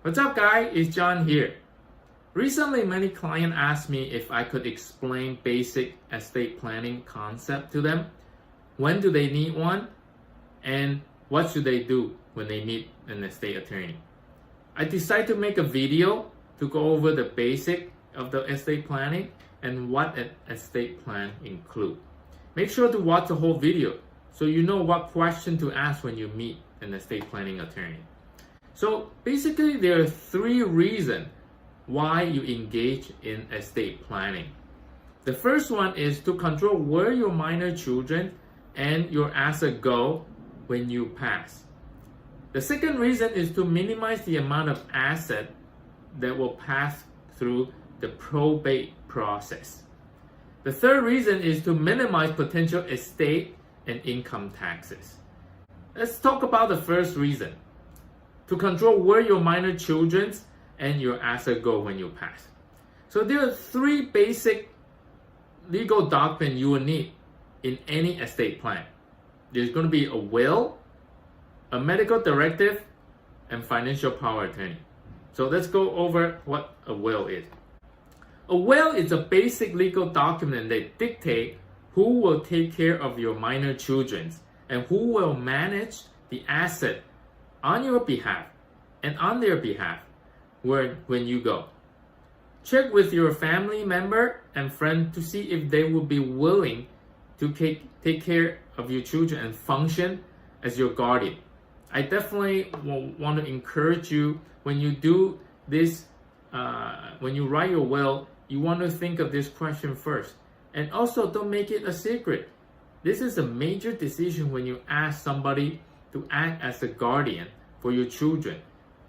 What's up guys, it's John here. Recently, many clients asked me if I could explain basic estate planning concept to them. When do they need one? And what should they do when they need an estate attorney? I decided to make a video to go over the basic of the estate planning and what an estate plan includes. Make sure to watch the whole video so you know what question to ask when you meet an estate planning attorney. So basically, there are 3 reasons why you engage in estate planning. The first one is to control where your minor children and your asset go when you pass. The second reason is to minimize the amount of asset that will pass through the probate process. The third reason is to minimize potential estate and income taxes. Let's talk about the first reason. To control where your minor children and your asset go when you pass. So there are 3 basic legal documents you will need in any estate plan. There's going to be a will, a medical directive, and financial power of attorney. So let's go over what a will is. A will is a basic legal document that dictates who will take care of your minor children and who will manage the asset on your behalf and on their behalf when you go. Check with your family member and friend to see if they will be willing to take care of your children and function as your guardian. I definitely want to encourage you when you do this, when you write your will, you want to think of this question first. And also don't make it a secret. This is a major decision when you ask somebody to act as a guardian for your children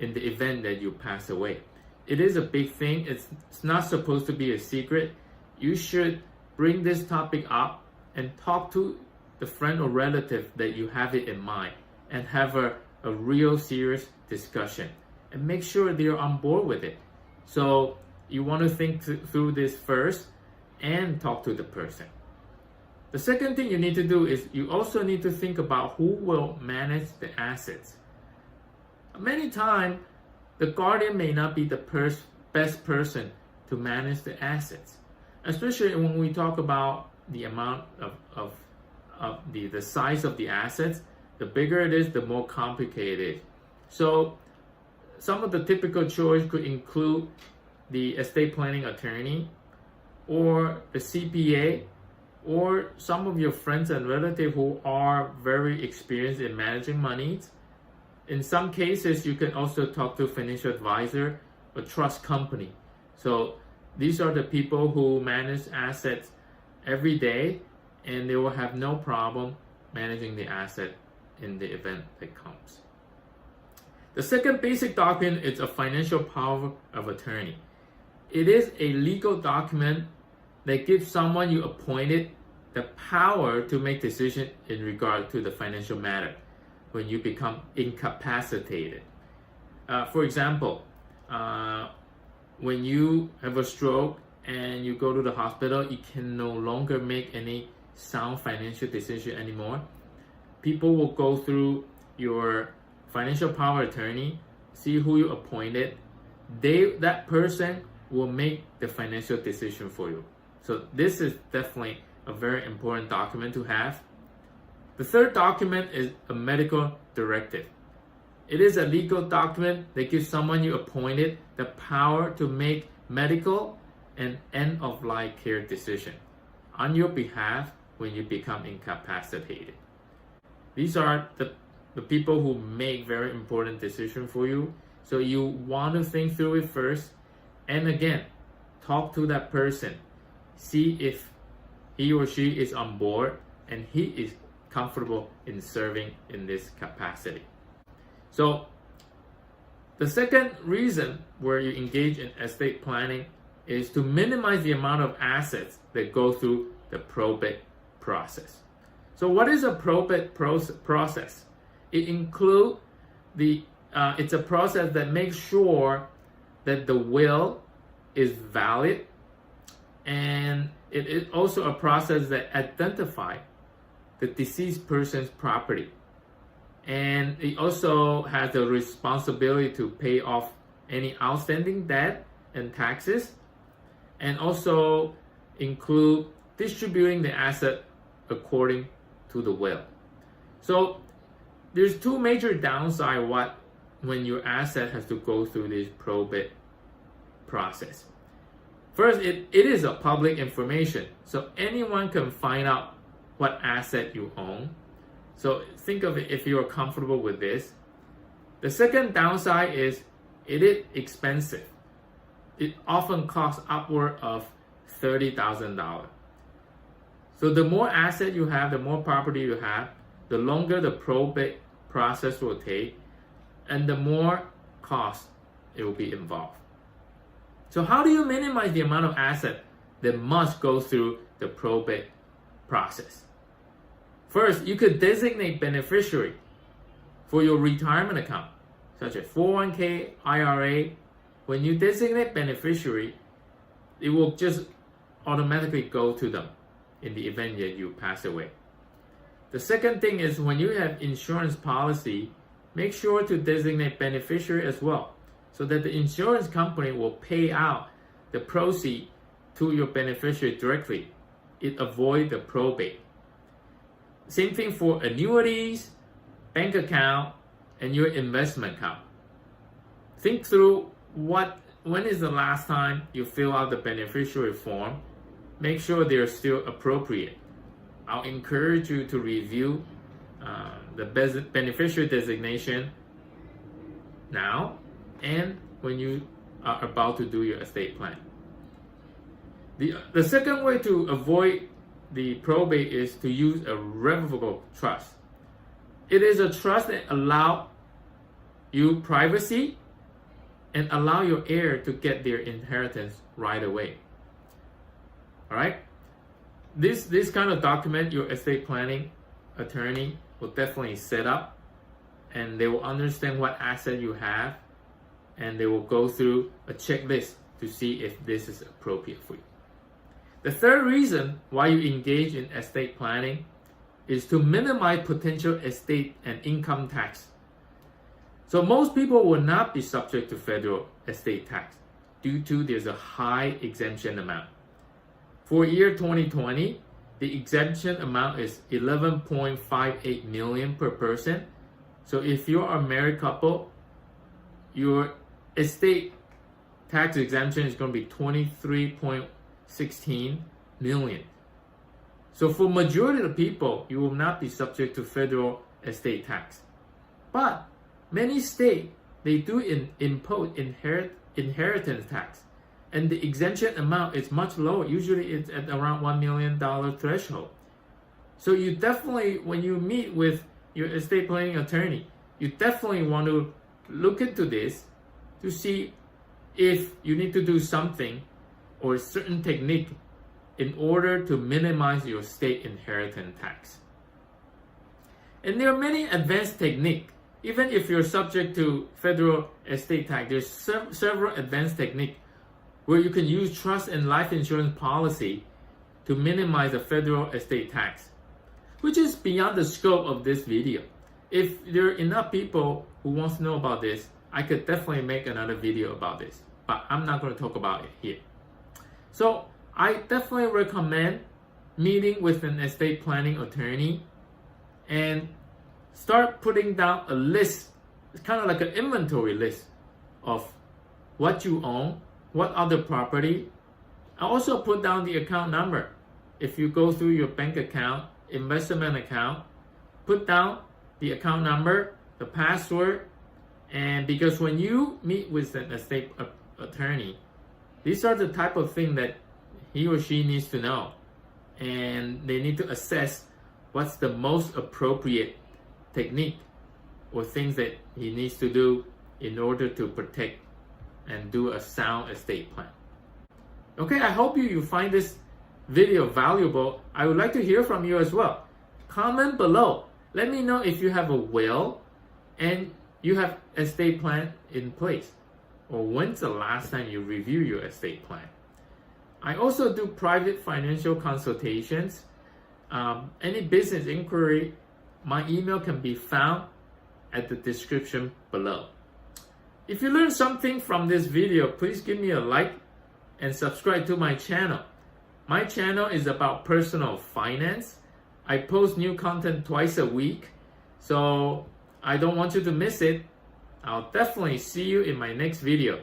in the event that you pass away. It is a big thing. It's not supposed to be a secret. You should bring this topic up and talk to the friend or relative that you have it in mind and have a real serious discussion and make sure they're on board with it. So you want to think through this first and talk to the person. The second thing you need to do is you also need to think about who will manage the assets. Many times, the guardian may not be the best person to manage the assets, especially when we talk about the amount of the size of the assets. The bigger it is, the more complicated it is. So some of the typical choice could include the estate planning attorney or the CPA or some of your friends and relatives who are very experienced in managing money. In some cases, you can also talk to a financial advisor or trust company. So these are the people who manage assets every day and they will have no problem managing the asset in the event that comes. The second basic document is a financial power of attorney. It is a legal document that gives someone you appointed the power to make decisions in regard to the financial matter when you become incapacitated. For example, when you have a stroke and you go to the hospital, you can no longer make any sound financial decision anymore. People will go through your financial power attorney, see who you appointed. That person will make the financial decision for you. So this is definitely a very important document to have. The third document is a medical directive. It is a legal document that gives someone you appointed the power to make medical and end-of-life care decision on your behalf when you become incapacitated. These are the people who make very important decisions for you. So you want to think through it first. And again, talk to that person. See if he or she is on board and he is comfortable in serving in this capacity. So the second reason where you engage in estate planning is to minimize the amount of assets that go through the probate process. So what is a probate process? It includes it's a process that makes sure that the will is valid, and it is also a process that identifies the deceased person's property. And it also has the responsibility to pay off any outstanding debt and taxes, and also include distributing the asset according to the will. So there's two major downsides when your asset has to go through this probate process. First, it is a public information, so anyone can find out what asset you own. So think of it if you are comfortable with this. The second downside is it is expensive. It often costs upward of $30,000. So the more asset you have, the more property you have, the longer the probate process will take, and the more cost it will be involved. So how do you minimize the amount of asset that must go through the probate process? First, you could designate beneficiary for your retirement account, such as 401k, IRA. When you designate beneficiary, it will just automatically go to them in the event that you pass away. The second thing is when you have insurance policy, make sure to designate beneficiary as well, so that the insurance company will pay out the proceeds to your beneficiary directly. It avoids the probate. Same thing for annuities, bank account, and your investment account. Think through when is the last time you fill out the beneficiary form. Make sure they're still appropriate. I'll encourage you to review the beneficiary designation now and when you are about to do your estate plan. The second way to avoid the probate is to use a revocable trust. It is a trust that allows you privacy and allow your heir to get their inheritance right away. All right? This kind of document, your estate planning attorney will definitely set up, and they will understand what asset you have, and they will go through a checklist to see if this is appropriate for you. The third reason why you engage in estate planning is to minimize potential estate and income tax. So most people will not be subject to federal estate tax due to there's a high exemption amount. For year 2020, the exemption amount is $11.58 million per person. So if you're a married couple, your estate tax exemption is going to be $23.16 million. So for majority of the people, you will not be subject to federal estate tax. But many states, they do impose inheritance tax. And the exemption amount is much lower. Usually it's at around $1 million threshold. So you definitely, when you meet with your estate planning attorney, you definitely want to look into this to see if you need to do something or a certain technique in order to minimize your state inheritance tax. And there are many advanced techniques. Even if you're subject to federal estate tax, there's several advanced techniques where you can use trust and life insurance policy to minimize the federal estate tax, which is beyond the scope of this video. If there are enough people who want to know about this, I could definitely make another video about this, but I'm not going to talk about it here. So I definitely recommend meeting with an estate planning attorney and start putting down a list. It's kind of like an inventory list of what you own, what other property. I also put down the account number. If you go through your bank account, investment account, put down the account number, the password, and because when you meet with an estate attorney, these are the type of thing that he or she needs to know, and they need to assess what's the most appropriate technique or things that he needs to do in order to protect and do a sound estate plan. Okay, I hope you find this video valuable. I would like to hear from you as well. Comment below. Let me know if you have a will and you have estate plan in place, or when's the last time you review your estate plan. I also do private financial consultations. Any business inquiry, my email can be found at the description below. If you learned something from this video, please give me a like and subscribe to my channel. My channel is about personal finance. I post new content twice a week, so I don't want you to miss it. I'll definitely see you in my next video.